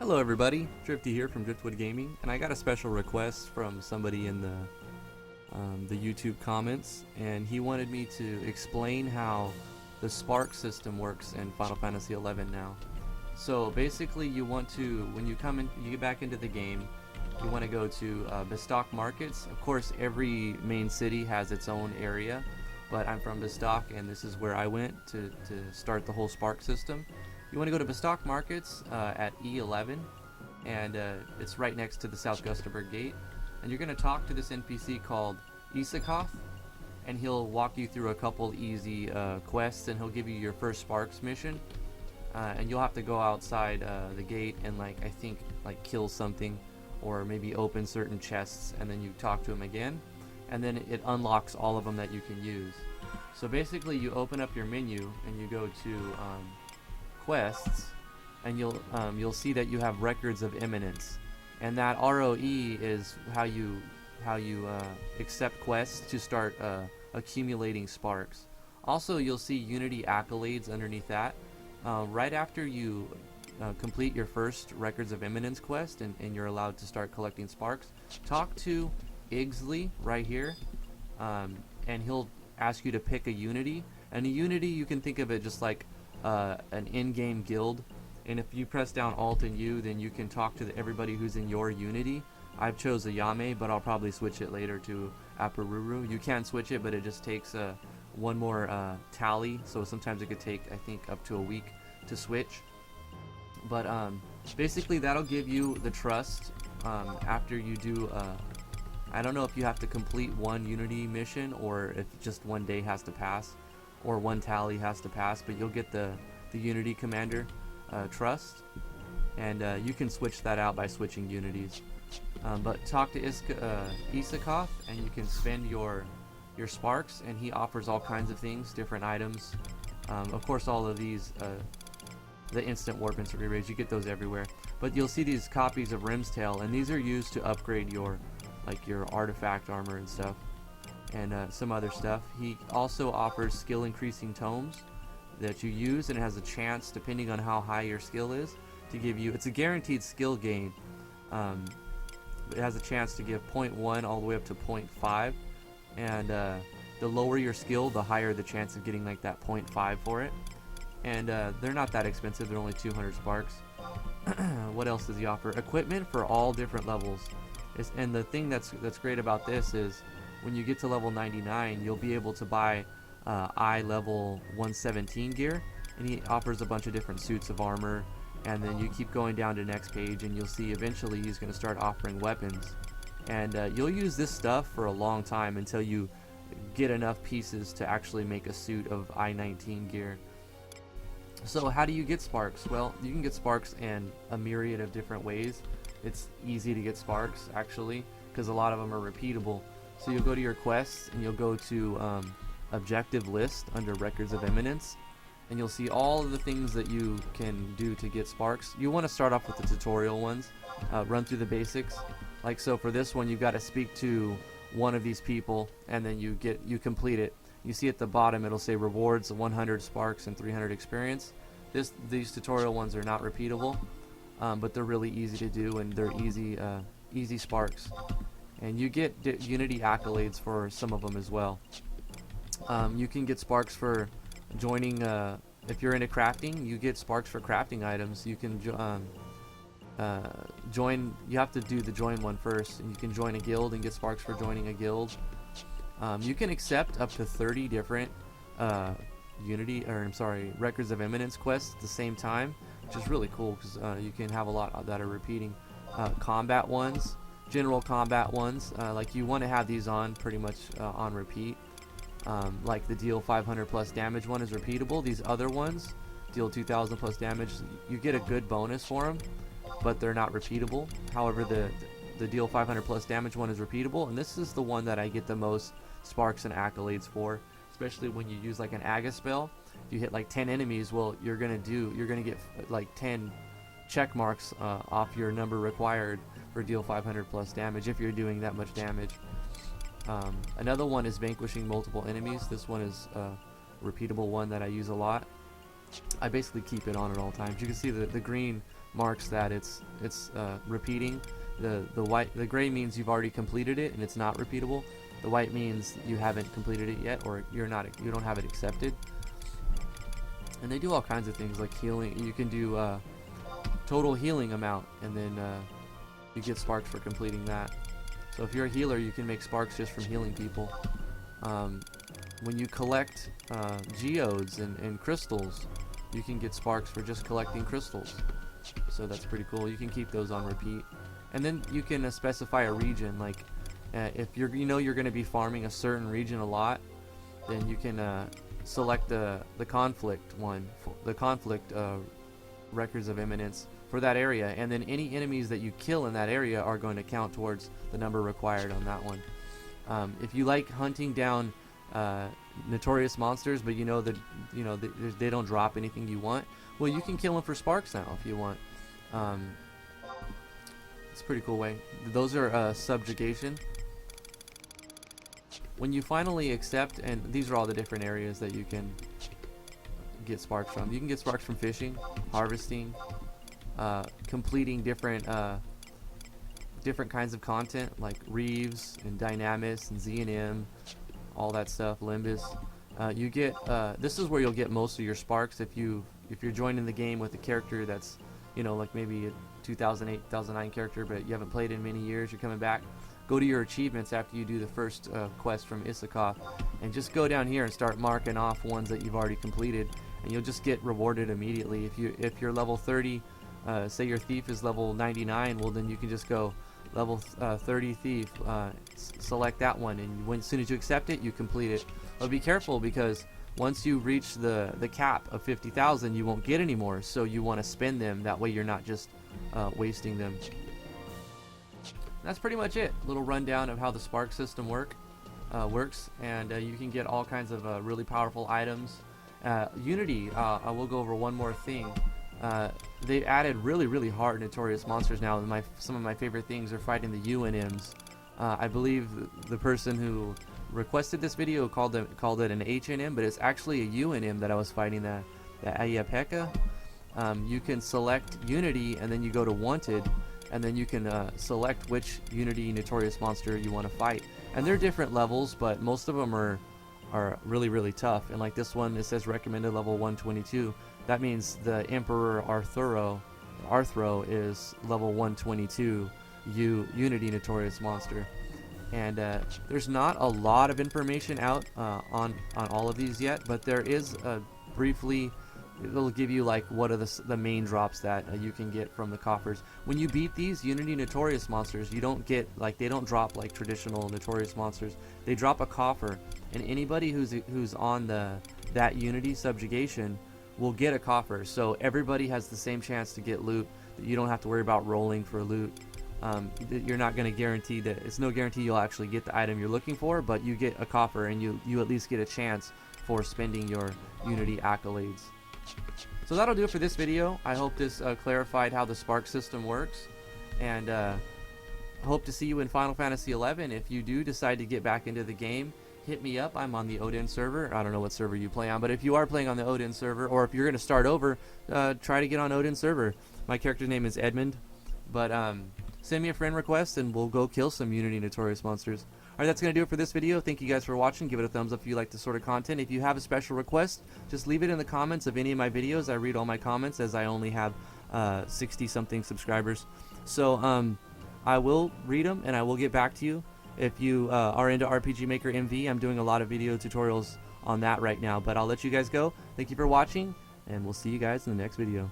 Hello everybody, Drifty here from Driftwood Gaming, and I got a special request from somebody in the YouTube comments, and he wanted me to explain how the spark system works in Final Fantasy XI now. So basically, you want to, when you come in, you get back into the game, you want to go to Bestock Markets. Of course, every main city has its own area, but I'm from Bestock, and this is where I went to start the whole spark system. You want to go to Bestock Markets at E11, and it's right next to the South Gustenberg Gate. And you're going to talk to this NPC called Isakov, and he'll walk you through a couple easy quests, and he'll give you your first Sparks mission. And you'll have to go outside the gate and I think kill something, or maybe open certain chests, and then you talk to him again, and then it unlocks all of them that you can use. So basically, you open up your menu and you go to quests, and you'll see that you have records of imminence, and that ROE is how you accept quests to start accumulating sparks. Also, you'll see Unity Accolades underneath that. Right after you complete your first records of imminence quest and you're allowed to start collecting sparks, talk to Igsley right here, and he'll ask you to pick a Unity. And a Unity, you can think of it just like an in-game guild, and if you press down Alt and U, then you can talk to everybody who's in your Unity. I've chose a Yame, but I'll probably switch it later to Aparuru. You can switch it, but it just takes one more tally, so sometimes it could take, I think, up to a week to switch. But basically, that'll give you the trust after you do. I don't know if you have to complete one Unity mission, or if just one day has to pass, or one tally has to pass, but you'll get the Unity Commander trust, and you can switch that out by switching Unities. But talk to Isakov, and you can spend your sparks, and he offers all kinds of things, different items. Of course, all of these, the instant warp, instant re-raise, you get those everywhere. But you'll see these copies of Rim's Tail, and these are used to upgrade your artifact armor and stuff, and some other stuff. He also offers skill increasing tomes that you use, and it has a chance, depending on how high your skill is, to give you, it's a guaranteed skill gain. It has a chance to give 0.1 all the way up to 0.5, and the lower your skill, the higher the chance of getting that 0.5 for it. And they're not that expensive, they're only 200 sparks. What else does he offer? Equipment for all different levels. And the thing that's great about this is, when you get to level 99, you'll be able to buy I level 117 gear, and he offers a bunch of different suits of armor. And then you keep going down to the next page, and you'll see eventually he's going to start offering weapons. And you'll use this stuff for a long time until you get enough pieces to actually make a suit of I-19 gear. So how do you get sparks? Well, you can get sparks in a myriad of different ways. It's easy to get sparks, actually, because a lot of them are repeatable. So you'll go to your quests, and you'll go to Objective List under Records of Imminence, and you'll see all of the things that you can do to get sparks. You want to start off with the tutorial ones, run through the basics. Like, so for this one, you've got to speak to one of these people, and then you complete it. You see at the bottom, it'll say rewards 100 sparks and 300 experience. These tutorial ones are not repeatable, but they're really easy to do, and they're easy sparks. And you get Unity Accolades for some of them as well. You can get sparks for joining, if you're into crafting, you get sparks for crafting items. You can join, you have to do the join one first, and you can join a guild and get sparks for joining a guild. You can accept up to 30 different Records of Imminence quests at the same time, which is really cool, because you can have a lot that are repeating. Combat ones, general combat ones, you want to have these on pretty much on repeat. Like the deal 500 plus damage one is repeatable. These other ones deal 2000 plus damage. You get a good bonus for them, but they're not repeatable. However, the deal 500 plus damage one is repeatable, and this is the one that I get the most sparks and accolades for, especially when you use an Aga spell. If you hit 10 enemies, well, you're gonna get 10 check marks off your number required for deal 500 plus damage if you're doing that much damage. Another one is vanquishing multiple enemies. This one is a repeatable one that I use a lot. I basically keep it on at all times. You can see the green marks that it's repeating. The gray means you've already completed it and it's not repeatable. The white means you haven't completed it yet, or you don't have it accepted. And they do all kinds of things like healing. You can do total healing amount, and then you get sparks for completing that. So if you're a healer, you can make sparks just from healing people. When you collect geodes and crystals, you can get sparks for just collecting crystals. So that's pretty cool. You can keep those on repeat. And then you can specify a region. Like if you're going to be farming a certain region a lot, then you can select the conflict one, the conflict records of eminence for that area, and then any enemies that you kill in that area are going to count towards the number required on that one. If you like hunting down notorious monsters, but they don't drop anything you want, well, you can kill them for sparks now if you want. It's a pretty cool way. Those are subjugation. When you finally accept, and these are all the different areas that you can get sparks from. You can get sparks from fishing, harvesting, completing different kinds of content like Reeves and Dynamis and Z&M, all that stuff, Limbus. You get this is where you'll get most of your sparks if you're joining the game with a character that's like maybe a 2008 2009 character, but you haven't played in many years. You're coming back. Go to your achievements after you do the first quest from Issakoff, and just go down here and start marking off ones that you've already completed, and you'll just get rewarded immediately. If you're level 30, say your thief is level 99, well then you can just go level 30 thief, select that one, and as soon as you accept it, you complete it. But be careful, because once you reach the cap of 50,000, you won't get any more, so you want to spend them. That way you're not just wasting them. That's pretty much it. Little rundown of how the spark system works, and you can get all kinds of really powerful items. Unity, I will go over one more thing. They added really hard notorious monsters now, and some of my favorite things are fighting the UNMs. I believe the person who requested this video called it an HNM, but it's actually a UNM that I was fighting, the Ayapeka. You can select Unity, and then you go to Wanted, and then you can select which Unity notorious monster you want to fight. And they're different levels, but most of them are really tough. And like this one, it says recommended level 122. That means the Emperor Arthro is level 122 Unity notorious monster. And there's not a lot of information out on all of these yet, but there is briefly. It'll give you like what are the main drops that you can get from the coffers. When you beat these Unity notorious monsters, you don't get they don't drop like traditional notorious monsters. They drop a coffer, and anybody who's on that Unity subjugation will get a coffer. So everybody has the same chance to get loot. You don't have to worry about rolling for loot. You're not going to guarantee that. It's no guarantee you'll actually get the item you're looking for, but you get a coffer, and you at least get a chance for spending your Unity accolades. So that'll do it for this video. I hope this clarified how the spark system works, and hope to see you in Final Fantasy XI. If you do decide to get back into the game, hit me up. I'm on the Odin server. I don't know what server you play on, but if you are playing on the Odin server, or if you're going to start over, try to get on Odin server. My character's name is Edmund, but send me a friend request and we'll go kill some Unity notorious monsters. Alright, that's going to do it for this video. Thank you guys for watching. Give it a thumbs up if you like this sort of content. If you have a special request, just leave it in the comments of any of my videos. I read all my comments, as I only have 60 something subscribers. So I will read them and I will get back to you. If you are into RPG Maker MV, I'm doing a lot of video tutorials on that right now, but I'll let you guys go. Thank you for watching, and we'll see you guys in the next video.